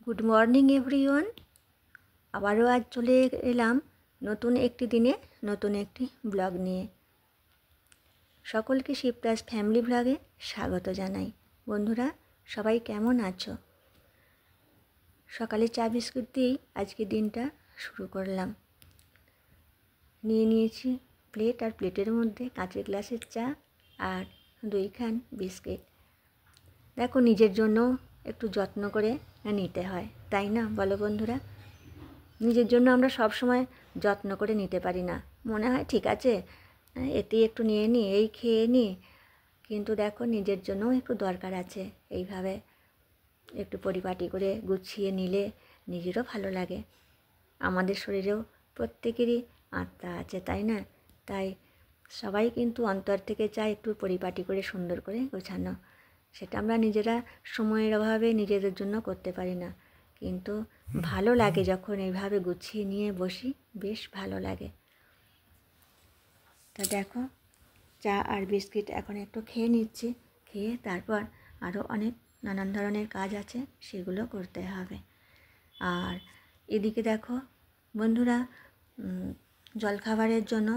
Good morning everyone. আবারও আজ চলে এলাম নতুন একটি দিনে নতুন একটি ব্লগ নিয়ে। সকলকে শিবদাস ফ্যামিলি ব্লগে স্বাগত জানাই। বন্ধুরা, সবাই কেমন আছো? সকালে চা বিস্কুট দিয়েই আজকে দিনটা শুরু করলাম। নিয়ে নিয়েছি প্লেট, আর প্লেটের মধ্যে কাঁচের গ্লাসের চা আর 2 খান বিস্কিট। দেখো, নিজের জন্য একটু যত্ন করে নিতে হয়, তাই না বলো বন্ধুরা? নিজের জন্য আমরা সব সময় যত্ন করে নিতে পারি না। মনে হয় ঠিক আছে, এতেই একটু নিয়ে নিই, এই খেয়ে নিই, কিন্তু দেখো নিজের জন্যও একটু দরকার আছে। এইভাবে একটু পরিপাটি করে গুছিয়ে নিলে নিজেরও ভালো লাগে। আমাদের শরীরেও প্রত্যেকেরই আত্মা আছে, তাই না? তাই সবাই কিন্তু অন্তর থেকে চায় একটু পরিপাটি করে সুন্দর করে গোছানো। সেটা আমরা নিজেরা সময়ের অভাবে নিজেদের জন্য করতে পারি না, কিন্তু ভালো লাগে যখন এইভাবে গুছিয়ে নিয়ে বসি, বেশ ভালো লাগে। তা দেখো, চা আর বিস্কিট এখন একটু খেয়ে নিচ্ছি। খেয়ে তারপর আরও অনেক নানান ধরনের কাজ আছে, সেগুলো করতে হবে। আর এদিকে দেখো বন্ধুরা, জলখাবারের জন্য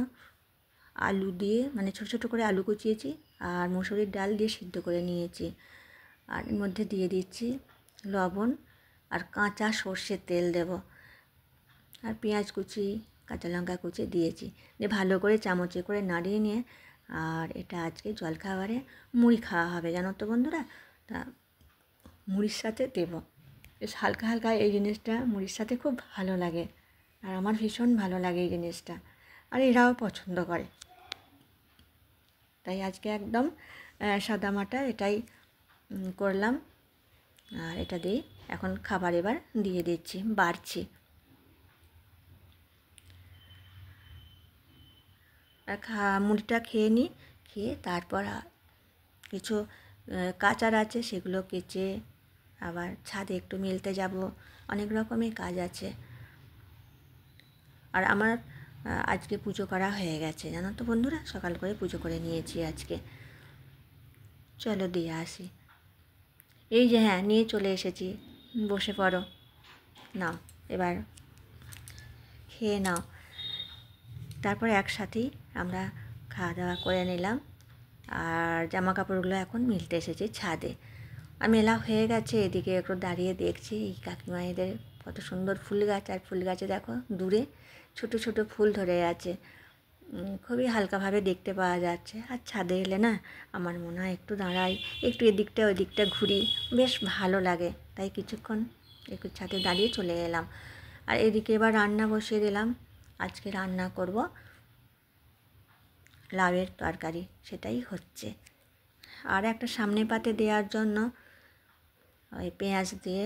আলু দিয়ে, মানে ছোটো ছোটো করে আলু কুচিয়েছি আর মুসুরির ডাল দিয়ে সিদ্ধ করে নিয়েছি। আর এর মধ্যে দিয়ে দিচ্ছি লবণ আর কাঁচা সর্ষের তেল দেব, আর পেঁয়াজ কুচি, কাঁচা লঙ্কা কুচি দিয়েছি। দিয়ে ভালো করে চামচে করে নাড়িয়ে নিয়ে, আর এটা আজকে জলখাবারে মুড়ি খাওয়া হবে, জানো তো বন্ধুরা। তা মুড়ির সাথে দেবো, বেশ হালকা হালকা। এই জিনিসটা মুড়ির সাথে খুব ভালো লাগে, আর আমার ভীষণ ভালো লাগে এই জিনিসটা, আর এরাও পছন্দ করে। তাই আজকে একদম সাদামাটা এটাই করলাম। আর এটা দিয়ে এখন খাবার এবার দিয়ে দিচ্ছি, বাড়ছি। মুড়িটা খেয়ে নিই, খেয়ে তারপর কিছু কাচার আছে, সেগুলো কেচে আবার ছাদে একটু মেলতে যাব। অনেক রকমই কাজ আছে। আর আমার আজকে পুজো করা হয়ে গেছে, জানো তো বন্ধুরা। সকাল করে পুজো করে নিয়েছি আজকে। চলো দিয়ে আসি। এই যে, হ্যাঁ, নিয়ে চলে এসেছি, বসে পড়ো, নাও এবার খেয়ে নাও। তারপর একসাথেই আমরা খাওয়া দাওয়া করে নিলাম। আর জামা কাপড়গুলো এখন মিলতে এসেছি ছাদে। আর মেলা হয়ে গেছে, এদিকে একটু দাঁড়িয়ে দেখছি এই কাকিমায়েদের কত সুন্দর ফুল গাছ। আর ফুল গাছে দেখো দূরে ছোট ছোট ফুল ধরে আছে, খুবই হালকাভাবে দেখতে পাওয়া যাচ্ছে। আর ছাদে এলে না, আমার মনে হয় একটু দাঁড়াই, একটু এদিকটা ওদিকটা ঘুরি, বেশ ভালো লাগে। তাই কিছুক্ষণ একটু ছাদে দাঁড়িয়ে চলে এলাম। আর এদিকে এবার রান্না বসিয়ে দিলাম। আজকে রান্না করব লাউয়ের তরকারি, সেটাই হচ্ছে। আর একটা সামনে পাতে দেওয়ার জন্য ওই পেঁয়াজ দিয়ে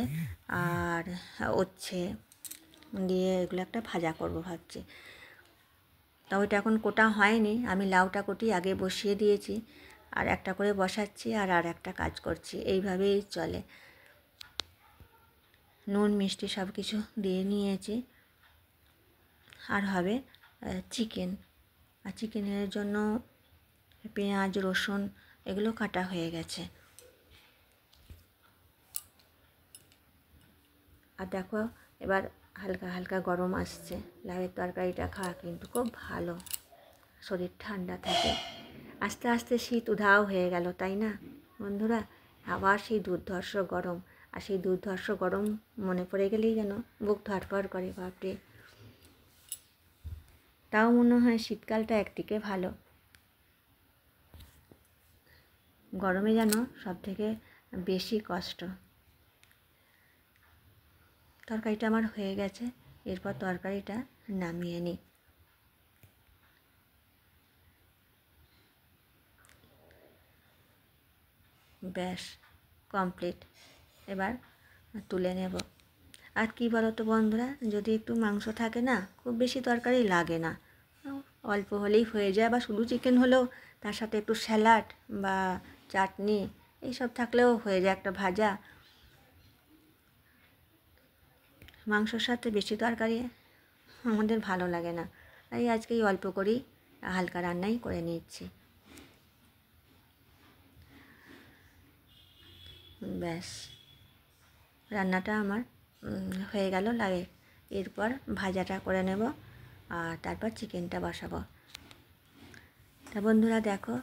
আর উচ্ছে দিয়ে এগুলো একটা ভাজা করব ভাবছি। তা ওইটা এখন কোটা হয়নি, আমি লাউটা কোটি আগে বসিয়ে দিয়েছি, আর একটা করে বসাচ্ছি আর একটা কাজ করছি, এইভাবেই চলে। নুন মিষ্টি সব কিছু দিয়ে নিয়েছি। আর হবে চিকেন। আর চিকেনের জন্য পেঁয়াজ রসুন এগুলো কাটা হয়ে গেছে। আর দেখো এবার হালকা হালকা গরম আসছে। লাউয়ের তরকারিটা খাওয়া কিন্তু খুব ভালো, শরীর ঠান্ডা থাকে। আস্তে আস্তে শীত উধাও হয়ে গেল, তাই না বন্ধুরা? আবার সেই দুর্ধর্ষ গরম, আর সেই দুর্ধর্ষ গরম মনে পড়ে গেলেই যেন বুক ধড়ফড় করে, বাপরে। তাও মনে হয় শীতকালটা একদিকে ভালো, গরমে যেন সব থেকে বেশি কষ্ট। তরকারিটা আমার হয়ে গেছে, এরপর তরকারিটা নামিয়ে নিই। ব্যাস কমপ্লিট, এবার তুলে নেব। আর কি বলো তো বন্ধুরা, যদি একটু মাংস থাকে না, খুব বেশি তরকারি লাগে না, অল্প হলেই হয়ে যায়। বা শুধু চিকেন হলেও তার সাথে একটু স্যালাড বা চাটনি এইসব থাকলেও হয়ে যায়, একটা ভাজা। মাংসর সাথে বেশি তরকারি আমাদের ভালো লাগে না, তাই আজকে এই অল্প করেই হালকা রান্নাই করে নিচ্ছি। ব্যাস রান্নাটা আমার হয়ে গেল লাগে। এরপর ভাজাটা করে নেব আর তারপর চিকেনটা বসাবো। তা বন্ধুরা দেখো,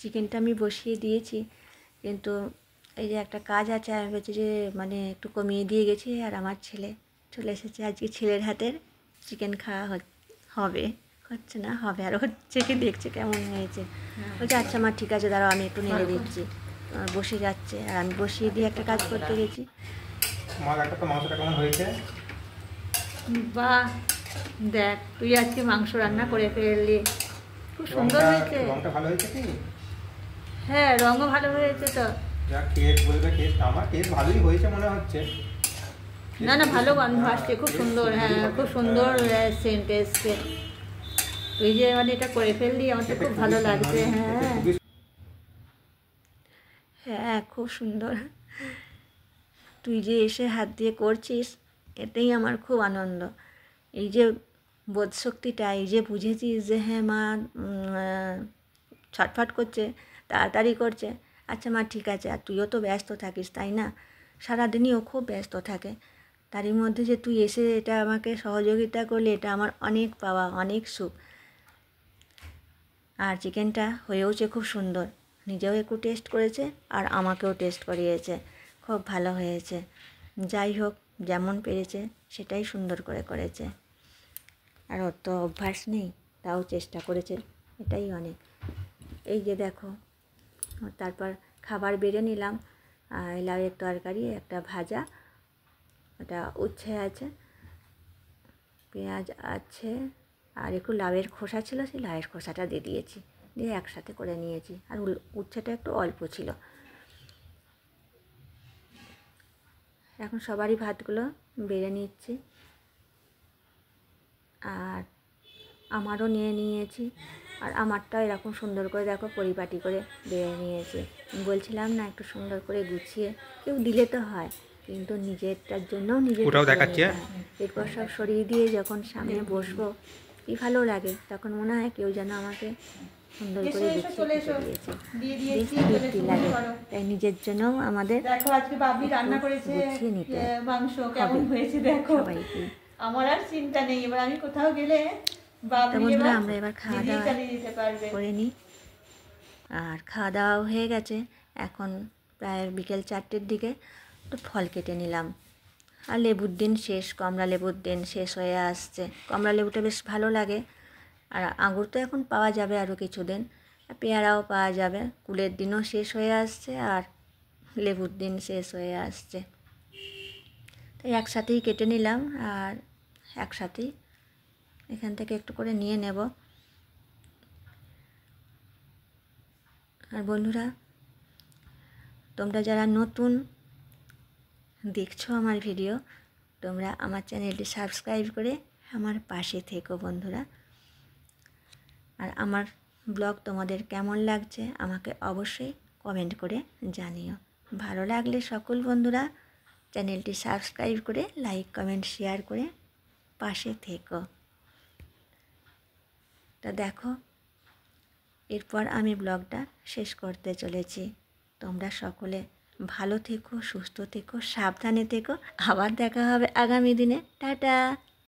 চিকেনটা আমি বসিয়ে দিয়েছি, কিন্তু এই যে একটা কাজ আছে, আমি বলছি যে মানে একটু কমিয়ে দিয়ে গেছি। আর আমার ছেলে চলে এসেছে, আজকে ছেলের হাতের চিকেন খাওয়া হবে, হচ্ছে না হবে, আর হচ্ছে কি দেখছে কেমন হয়েছে। বলছে আচ্ছা মা ঠিক আছে, দাঁড়াও আমি একটু নেড়ে দিচ্ছি। বসে যাচ্ছে আর আমি বসিয়ে দিয়ে একটা কাজ করতে গেছি। মাংসটা কেমন হয়েছে? বাহ, দেখ তুই আজকে মাংস রান্না করে ফেললি, খুব সুন্দর হয়েছে। রংটা ভালো হয়েছে কি? হ্যাঁ, রঙও ভালো হয়েছে তো। যা টেস্ট বলবে, টেস্ট আমার টেস্ট ভালোই হয়েছে মনে হচ্ছে। না না, ভালো গন্ধ আসছে, খুব সুন্দর। হ্যাঁ, খুব সুন্দর সেন্ট এসছে। তুই যে মানে এটা করে ফেললি, আমার তো খুব ভালো লাগছে। হ্যাঁ হ্যাঁ, খুব সুন্দর। তুই যে এসে হাত দিয়ে করছিস, এতেই আমার খুব আনন্দ। এই যে বোধশক্তিটা, এই যে বুঝেছিস যে হ্যাঁ মা ছটফট করছে, তাড়াতাড়ি করছে, আচ্ছা মা ঠিক আছে। আর তুইও তো ব্যস্ত থাকিস, তাই না? সারাদিনই ও খুব ব্যস্ত থাকে, তারই মধ্যে যে তুই এসে এটা আমাকে সহযোগিতা করলে, এটা আমার অনেক পাওয়া, অনেক সুখ। আর চিকেনটা হয়েওছে খুব সুন্দর, নিজেও একটু টেস্ট করেছে আর আমাকেও টেস্ট করিয়েছে, খুব ভালো হয়েছে। যাই হোক, যেমন পেরেছে সেটাই সুন্দর করে করেছে। আর ওর তো অভ্যাস নেই, তাও চেষ্টা করেছে, এটাই অনেক। এই যে দেখো, তারপর খাবার বেড়ে নিলাম, লাউয়ের তরকারি, একটা ভাজা, ওটা উচ্ছে আছে, পেঁয়াজ আছে, আর একটু লাউয়ের খোসা ছিল, সেই লাউয়ের খোসাটা দিয়ে দিয়েছি, দিয়ে একসাথে করে নিয়েছি। আর উচ্ছেটা একটু অল্প ছিল। এখন সবারই ভাতগুলো বেড়ে নিচ্ছি, আর আমারও নিয়ে নিয়েছি। আর আমারটাও এরকম সুন্দর করে দেখো পরিপাটি করে বেড়ে নিয়েছি। বলছিলাম না, একটু সুন্দর করে গুছিয়ে কেউ দিলে তো হয়, কিন্তু নিজেরটার জন্যও ওটাও দেখাচ্ছে। এরপর সব সরিয়ে দিয়ে যখন সামনে বসবো, কি ভালো লাগে, তখন মনে হয় কেউ যেন আমাকে সুন্দর করে গুছিয়ে দিয়েছে, বেশ তৃপ্তি লাগে। তাই নিজের জন্যও আমাদের দেখো আজকে বাবলি রান্না করেছে গুছিয়ে নিতে মাংস, কেমন হয়েছে দেখো। সবাইকে। আমার আর চিন্তা নেই, এবার আমি কোথাও গেলে বন্ধুরা, আমরা এবার খাওয়া দাওয়া দিতে পারবে। করে নিই। আর খাওয়া দাওয়াও হয়ে গেছে, এখন প্রায় বিকেল 4টের দিকে। তো ফল কেটে নিলাম, আর লেবুর দিন শেষ, কমলা লেবুর দিন শেষ হয়ে আসছে। কমলা লেবুটা বেশ ভালো লাগে। আর আঙুর তো এখন পাওয়া যাবে আরও কিছুদিন, পেয়ারাও পাওয়া যাবে। কুলের দিনও শেষ হয়ে আসছে আর লেবুর দিন শেষ হয়ে আসছে, তাই একসাথেই কেটে নিলাম, আর একসাথেই এখান থেকে একটু করে নিয়ে নেব। আর বন্ধুরা, তোমরা যারা নতুন দেখছো আমার ভিডিও, তোমরা আমার চ্যানেলটি সাবস্ক্রাইব করে আমার পাশে থেকো বন্ধুরা। আর আমার ব্লগ তোমাদের কেমন লাগছে আমাকে অবশ্যই কমেন্ট করে জানিও। ভালো লাগলে সকল বন্ধুরা চ্যানেলটি সাবস্ক্রাইব করে লাইক কমেন্ট শেয়ার করে পাশে থেকো। তা দেখো, এরপর আমি ব্লগটা শেষ করতে চলেছি। তোমরা সকলে ভালো থেকো, সুস্থ থেকো, সাবধানে থেকো। আবার দেখা হবে আগামী দিনে। টাটা।